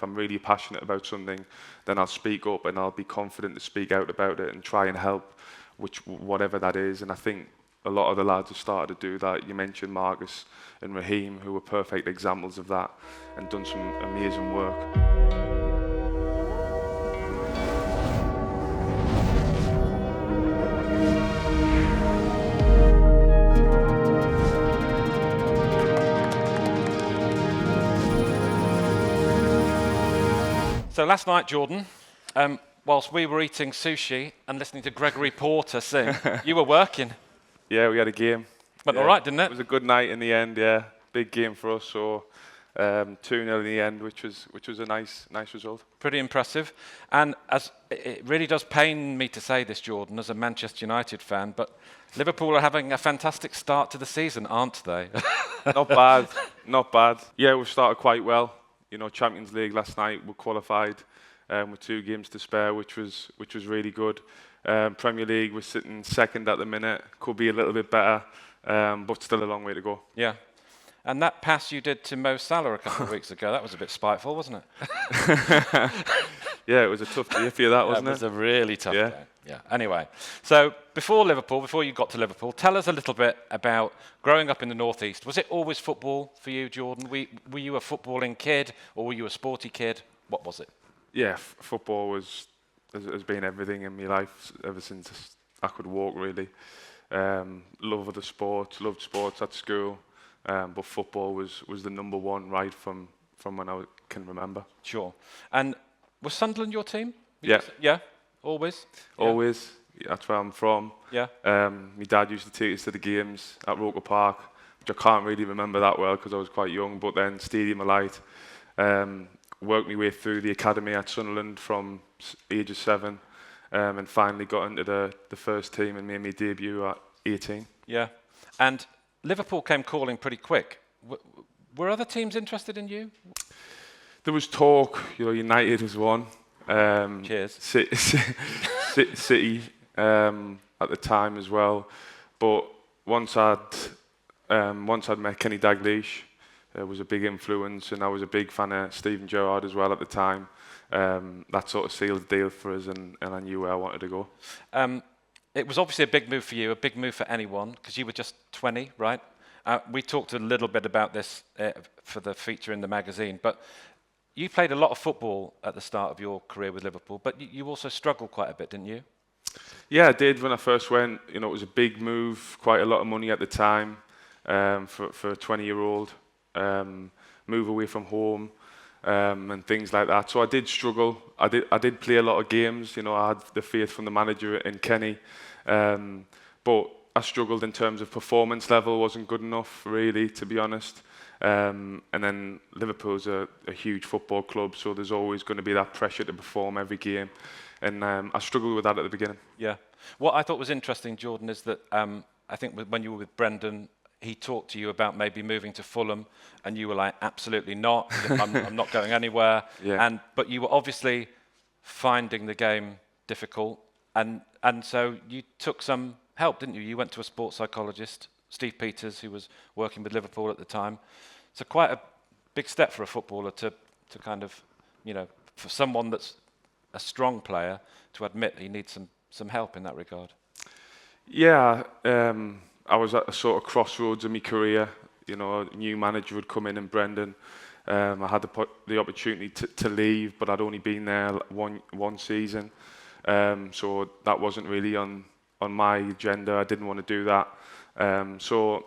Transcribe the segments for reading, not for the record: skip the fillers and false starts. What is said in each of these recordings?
if I'm really passionate about something, then I'll speak up and I'll be confident to speak out about it and try and help, whatever that is. And I think a lot of the lads have started to do that. You mentioned Marcus and Raheem, who were perfect examples of that and done some amazing work. So last night, Jordan, whilst we were eating sushi and listening to Gregory Porter sing, you were working. Yeah, we had a game. Went all right, didn't it? It was a good night in the end, yeah. Big game for us, so 2-0 in the end, which was a nice result. Pretty impressive. And as it really does pain me to say this, Jordan, as a Manchester United fan, but Liverpool are having a fantastic start to the season, aren't they? Not bad, not bad. Yeah, we started quite well. You know, Champions League last night, we qualified with 2 games to spare, which was really good. Premier League, we're sitting second at the minute. Could be a little bit better, but still a long way to go. Yeah. And that pass you did to Mo Salah a couple of weeks ago, that was a bit spiteful, wasn't it? Yeah, it was a tough day for you, that, wasn't it? It was a really tough day. Yeah. Anyway, so before you got to Liverpool, tell us a little bit about growing up in the Northeast. Was it always football for you, Jordan? Were you a footballing kid, or were you a sporty kid? What was it? Yeah, football has been everything in my life ever since I could walk, really. Love of the sport, loved sports at school, but football was the number one right from when I can remember. Sure. And was Sunderland your team? Yeah. Yeah? Always? Always. Yeah, that's where I'm from. Yeah. My dad used to take us to the games at Roker Park, which I can't really remember that well because I was quite young, but then Stadium of Light. Worked my way through the academy at Sunderland from age of 7, and finally got into the first team and made my debut at 18. Yeah. And Liverpool came calling pretty quick. Were other teams interested in you? There was talk, you know, United was one. Cheers. City at the time as well. But once I'd met Kenny Dalglish, was a big influence, and I was a big fan of Steven Gerrard as well at the time. That sort of sealed the deal for us, and I knew where I wanted to go. It was obviously a big move for you, a big move for anyone, because you were just 20, right? We talked a little bit about this for the feature in the magazine, but you played a lot of football at the start of your career with Liverpool, but you also struggled quite a bit, didn't you? Yeah, I did when I first went. You know, it was a big move, quite a lot of money at the time for a 20-year-old. Move away from home and things like that. So I did struggle. I did play a lot of games. You know, I had the faith from the manager and Kenny, but I struggled in terms of performance level. Wasn't good enough, really, to be honest. And then Liverpool's a huge football club, so there's always going to be that pressure to perform every game. And I struggled with that at the beginning. Yeah. What I thought was interesting, Jordan, is that I think when you were with Brendan, he talked to you about maybe moving to Fulham, and you were like, absolutely not. I'm not going anywhere. Yeah. But you were obviously finding the game difficult, and so you took some help, didn't you? You went to a sports psychologist, Steve Peters, who was working with Liverpool at the time. So quite a big step for a footballer to kind of, you know, for someone that's a strong player to admit that he needs some help in that regard. Yeah, I was at a sort of crossroads in my career. You know, a new manager would come in, and Brendan. I had the opportunity to leave, but I'd only been there one season, so that wasn't really on my agenda. I didn't want to do that. So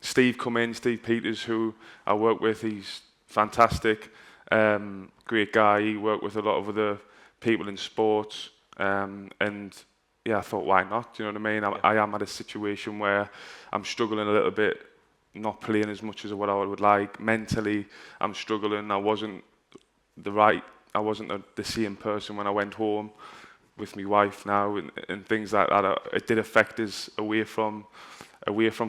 Steve come in, Steve Peters, who I work with. He's fantastic, great guy. He worked with a lot of other people in sports, and yeah, I thought, why not? Do you know what I mean? I am at a situation where I'm struggling a little bit, not playing as much as what I would like. Mentally, I'm struggling. I wasn't the same person when I went home with my wife now, and things like that. It did affect us away from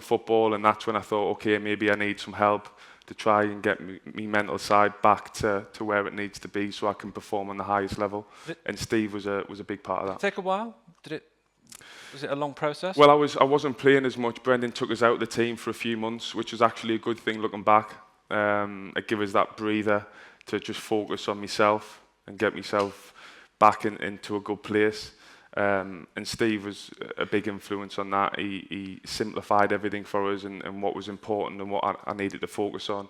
football, and that's when I thought, okay, maybe I need some help to try and get me mental side back to where it needs to be, so I can perform on the highest level. And Steve was a big part of that. Did it take a while? Was it a long process? Well, I wasn't playing as much. Brendan took us out of the team for a few months, which was actually a good thing looking back. It gave us that breather to just focus on myself and get myself back into a good place. And Steve was a big influence on that. He simplified everything for us and what was important and what I needed to focus on.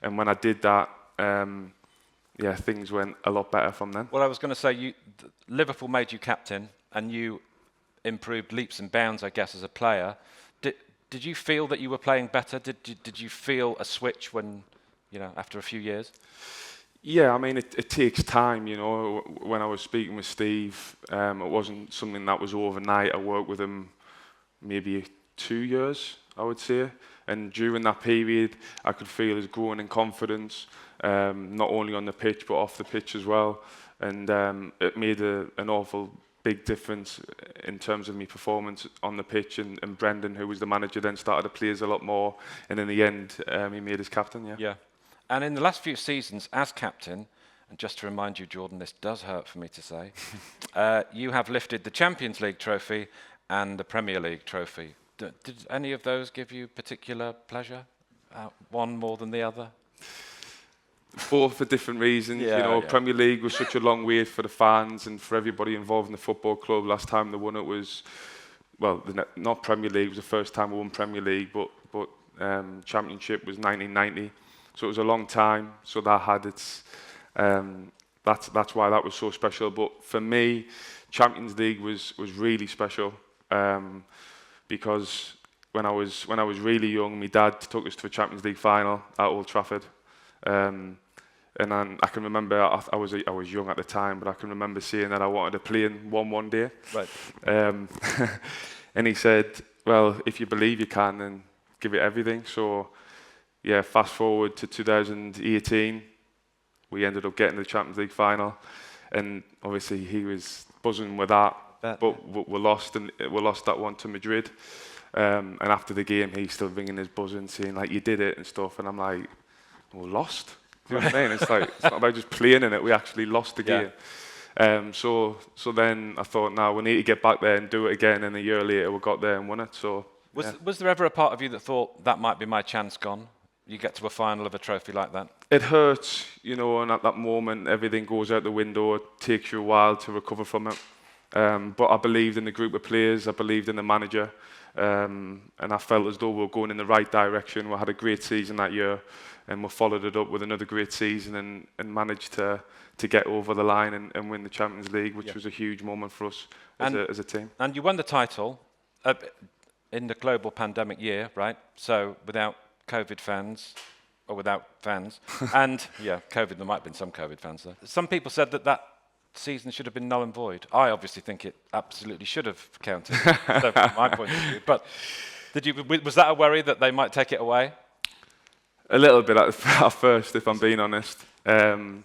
And when I did that, yeah, things went a lot better from then. Well, I was going to say, Liverpool made you captain, and you improved leaps and bounds, I guess, as a player. Did you feel that you were playing better? Did you feel a switch when, after a few years? Yeah, I mean, it takes time, When I was speaking with Steve, it wasn't something that was overnight. I worked with him maybe 2 years, I would say. And during that period, I could feel his growing in confidence, not only on the pitch, but off the pitch as well. And it made an awful big difference in terms of my performance on the pitch. And Brendan, who was the manager, then started to play us a lot more. And in the end, he made us captain, yeah. Yeah. And in the last few seasons as captain, and just to remind you, Jordan, this does hurt for me to say, you have lifted the Champions League trophy and the Premier League trophy. Did any of those give you particular pleasure? One more than the other? Both for different reasons. Yeah. Premier League was such a long wait for the fans and for everybody involved in the football club. Last time they won it was, well, not Premier League, it was the first time we won Premier League, but Championship was 1990. So it was a long time. So that had its, that's why that was so special. But for me, Champions League was really special because when I was really young, my dad took us to a Champions League final at Old Trafford. And then I can remember, I was young at the time, but I can remember saying that I wanted to play in one day. Right. And he said, well, if you believe you can, then give it everything. So, yeah, fast forward to 2018, we ended up getting the Champions League final. And obviously he was buzzing with that, but we lost that one to Madrid. And after the game, he's still ringing his buzzing, saying, like, you did it and stuff. And I'm like, we lost. Do you know what I mean? It's like, it's not about just playing in it. We actually lost the game. So then I thought, no, we need to get back there and do it again. And a year later, we got there and won it. So was there ever a part of you that thought that might be my chance gone? You get to a final of a trophy like that? It hurts, and at that moment, everything goes out the window. It takes you a while to recover from it. But I believed in the group of players. I believed in the manager. And I felt as though we were going in the right direction. We had a great season that year. And we followed it up with another great season and managed to get over the line and win the Champions League, which was a huge moment for us as a team. And you won the title in the global pandemic year, right? So without COVID fans, or without fans, and yeah, there might have been some COVID fans there. Some people said that season should have been null and void. I obviously think it absolutely should have counted, so from my point of view. But was that a worry that they might take it away? A little bit at first, if I'm being honest. But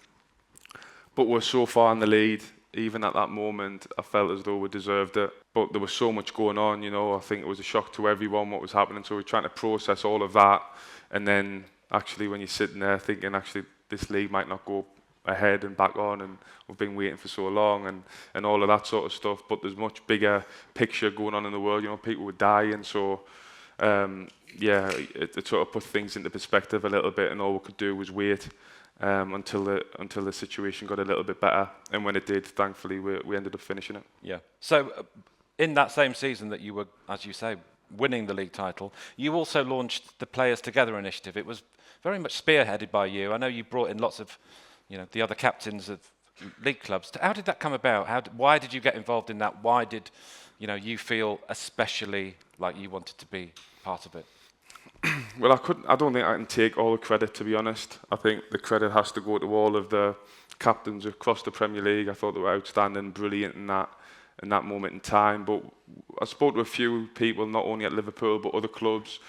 we're so far in the lead. Even at that moment, I felt as though we deserved it. But there was so much going on, I think it was a shock to everyone what was happening. So we're trying to process all of that. And then actually when you're sitting there thinking, actually, this league might not go ahead and back on, and we've been waiting for so long and all of that sort of stuff. But there's much bigger picture going on in the world. People were dying. So, it sort of put things into perspective a little bit, and all we could do was wait until the situation got a little bit better. And when it did, thankfully, we ended up finishing it. Yeah. So in that same season that you were, as you say, winning the league title, you also launched the Players Together initiative. It was very much spearheaded by you. I know you brought in lots of, the other captains of league clubs. How did that come about? Why did you get involved in that? Why did, you feel especially like you wanted to be part of it? Well, I don't think I can take all the credit, to be honest. I think the credit has to go to all of the captains across the Premier League. I thought they were outstanding, brilliant in that moment in time. But I spoke to a few people, not only at Liverpool but other clubs,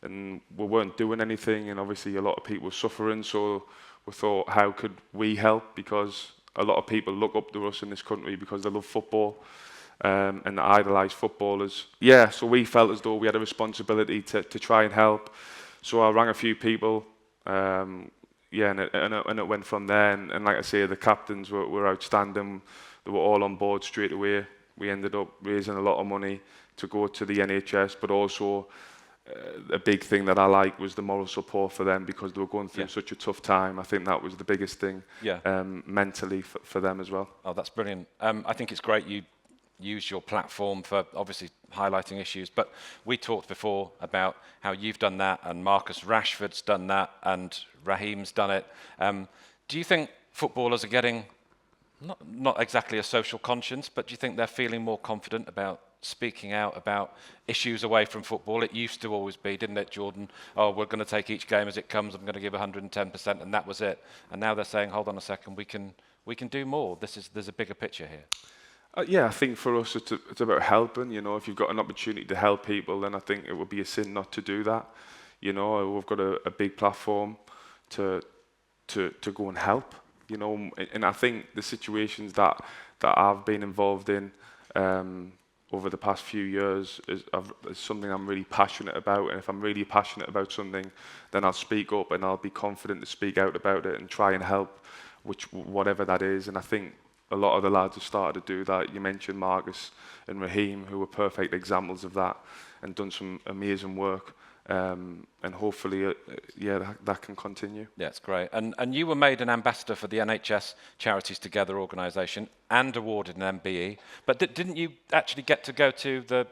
and we weren't doing anything. And obviously, a lot of people were suffering. So we thought, how could we help? Because a lot of people look up to us in this country because they love football. And idolise footballers. Yeah, so we felt as though we had a responsibility to try and help. So I rang a few people, and it went from there. And like I say, the captains were outstanding. They were all on board straight away. We ended up raising a lot of money to go to the NHS, but also a big thing that I like was the moral support for them because they were going through Yeah. such a tough time. I think that was the biggest thing Yeah. mentally for them as well. Oh, that's brilliant. I think it's great you use your platform for obviously highlighting issues, but we talked before about how you've done that and Marcus Rashford's done that and Raheem's done it. Do you think footballers are getting, not exactly a social conscience, but do you think they're feeling more confident about speaking out about issues away from football? It used to always be, didn't it, Jordan? Oh, we're going to take each game as it comes. I'm going to give 110%, and that was it. And now they're saying, hold on a second, we can do more. There's a bigger picture here. Yeah, I think for us it's about helping. You know, if you've got an opportunity to help people, then I think it would be a sin not to do that. You know, we've got a big platform to go and help. You know, and I think the situations that I've been involved in over the past few years is something I'm really passionate about. And if I'm really passionate about something, then I'll speak up and I'll be confident to speak out about it and try and help, whatever that is. And I think a lot of the lads have started to do that. You mentioned Marcus and Raheem, who were perfect examples of that and done some amazing work. And hopefully, that can continue. Yeah, it's great. And you were made an ambassador for the NHS Charities Together organisation and awarded an MBE. But didn't you actually get to go to the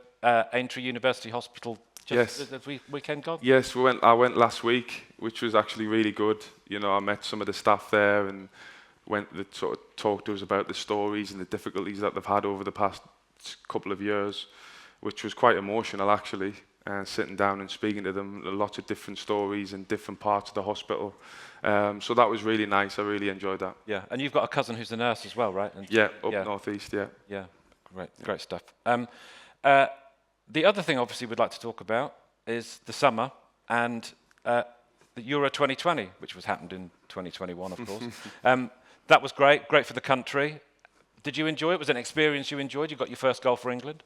Aintree University Hospital just this weekend gone? Yes, I went last week, which was actually really good. You know, I met some of the staff there and they sort of talked to us about the stories and the difficulties that they've had over the past couple of years, which was quite emotional actually. Sitting down and speaking to them, lots of different stories in different parts of the hospital. So that was really nice. I really enjoyed that. Yeah, and you've got a cousin who's a nurse as well, right? And northeast, yeah. Yeah, great stuff. The other thing, obviously, we'd like to talk about is the summer and the Euro 2020, which happened in 2021, of course. That was great for the country. Did you enjoy it? Was it an experience you enjoyed? You got your first goal for England?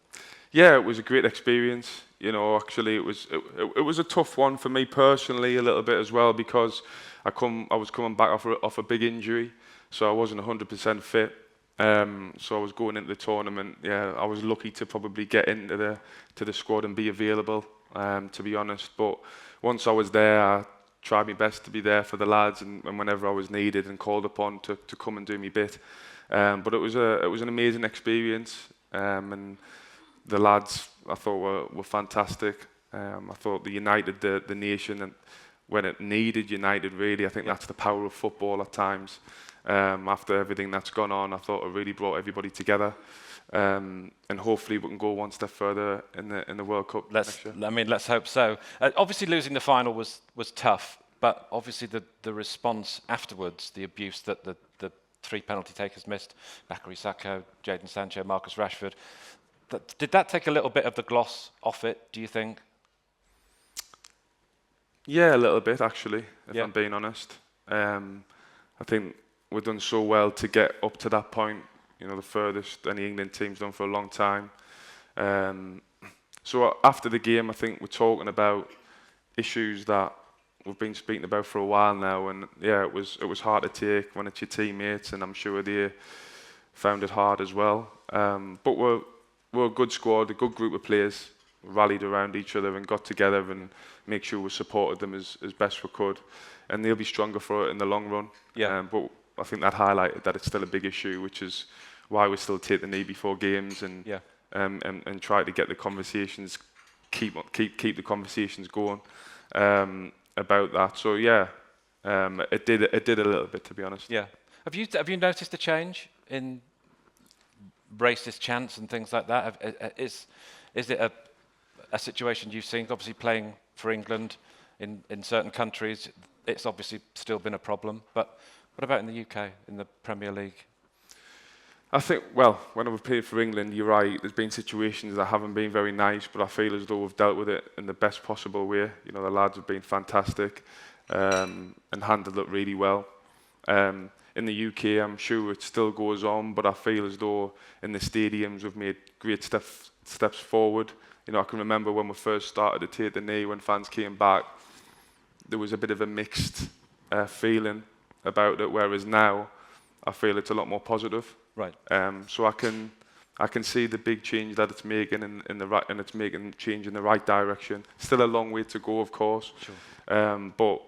Yeah, it was a great experience. You know, actually, it was a tough one for me personally, a little bit as well, because I was coming back off a big injury, so I wasn't 100% fit. So I was going into the tournament. Yeah, I was lucky to probably get into the squad and be available. To be honest, but once I was there, I tried my best to be there for the lads, and whenever I was needed and called upon to come and do my bit. But it was an amazing experience, and the lads I thought were fantastic. I thought they united the nation, and when it needed united, really, I think that's the power of football at times. After everything that's gone on, I thought it really brought everybody together, and hopefully we can go one step further in the World Cup next year. I mean, let's hope so. Obviously, losing the final was tough, but obviously the response afterwards, the abuse that the three penalty takers missed, Bakary Sakho, Jadon Sancho, Marcus Rashford, did that take a little bit of the gloss off it, do you think? Yeah, a little bit actually, if I'm being honest. I think we've done so well to get up to that point, you know, the furthest any England team's done for a long time. So after the game, I think we're talking about issues that we've been speaking about for a while now, and yeah, it was hard to take when it's your teammates, and I'm sure they found it hard as well. But we're a good squad, a good group of players, rallied around each other and got together and make sure we supported them as best we could, and they'll be stronger for it in the long run. Yeah. But I think that highlighted that it's still a big issue, which is why we still take the knee before games and try to get the conversations, keep the conversations going about that. So yeah, it did a little bit, to be honest. Yeah. Have you noticed a change in racist chants and things like that? Is it a situation you've seen? Obviously, playing for England in certain countries, it's obviously still been a problem. But what about in the UK, in the Premier League? I think, well, when I've played for England, you're right, there's been situations that haven't been very nice, but I feel as though we've dealt with it in the best possible way. You know, the lads have been fantastic and handled it really well. In the UK, I'm sure it still goes on, but I feel as though in the stadiums we've made great steps forward. You know, I can remember when we first started to take the knee, when fans came back, there was a bit of a mixed feeling about it, whereas now I feel it's a lot more positive. Right. So I can I can see the big change that it's making in the right, and it's making change in the right direction. Still a long way to go, of course. Sure. But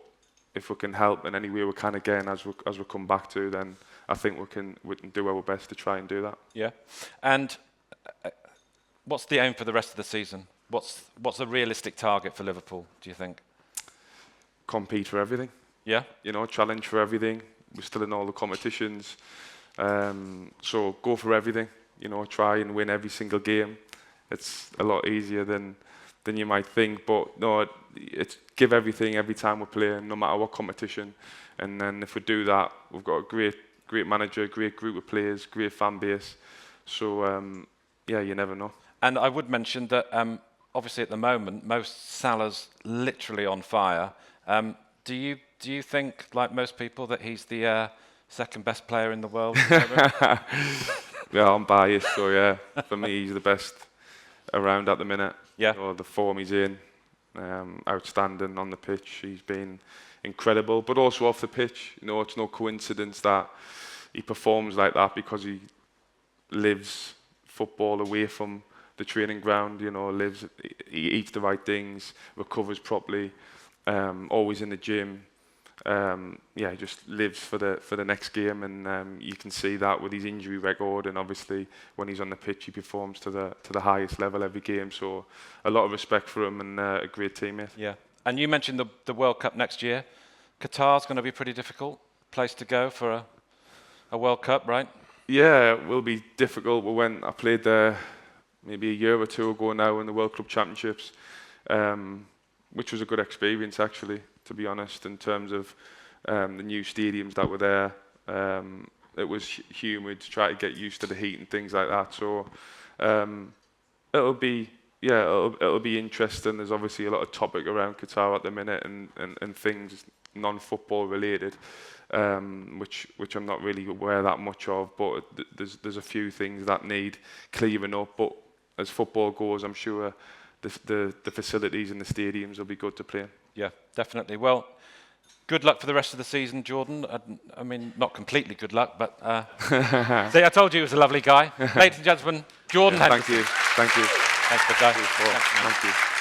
if we can help in any way we can again, as we come back to, then I think we can do our best to try and do that. Yeah. And what's the aim for the rest of the season? What's a realistic target for Liverpool, do you think? Compete for everything. Yeah. You know, challenge for everything. We're still in all the competitions. So go for everything. You know, try and win every single game. It's a lot easier than you might think. But no, it's give everything every time we're playing, no matter what competition. And then if we do that, we've got a great manager, great group of players, great fan base. So yeah, you never know. And I would mention that obviously at the moment, Salah's literally on fire. Do you think, like most people, that he's the second best player in the world? Yeah, I'm biased, so yeah, for me he's the best around at the minute. Yeah. You know, the form he's in, outstanding on the pitch. He's been incredible, but also off the pitch. You know, it's no coincidence that he performs like that, because he lives football away from the training ground. You know, he eats the right things, recovers properly, always in the gym. Yeah, he just lives for the next game, and you can see that with his injury record, and obviously when he's on the pitch he performs to the highest level every game. So a lot of respect for him, and a great teammate. Yeah. And you mentioned the World Cup next year. Qatar's going to be a pretty difficult place to go for a World Cup, right? Yeah, it will be difficult. I played there maybe a year or two ago now in the World Club Championships, which was a good experience actually, to be honest, in terms of the new stadiums that were there. It was humid to try to get used to the heat and things like that. So it'll be interesting. There's obviously a lot of topic around Qatar at the minute, and things non-football related, which I'm not really aware that much of. But there's a few things that need clearing up. But as football goes, I'm sure the facilities and the stadiums will be good to play in. Yeah, definitely. Well, good luck for the rest of the season, Jordan. I mean, not completely good luck, but see, I told you he was a lovely guy. Ladies and gentlemen, Jordan Henderson. Thank you. Thanks for that. Thank you.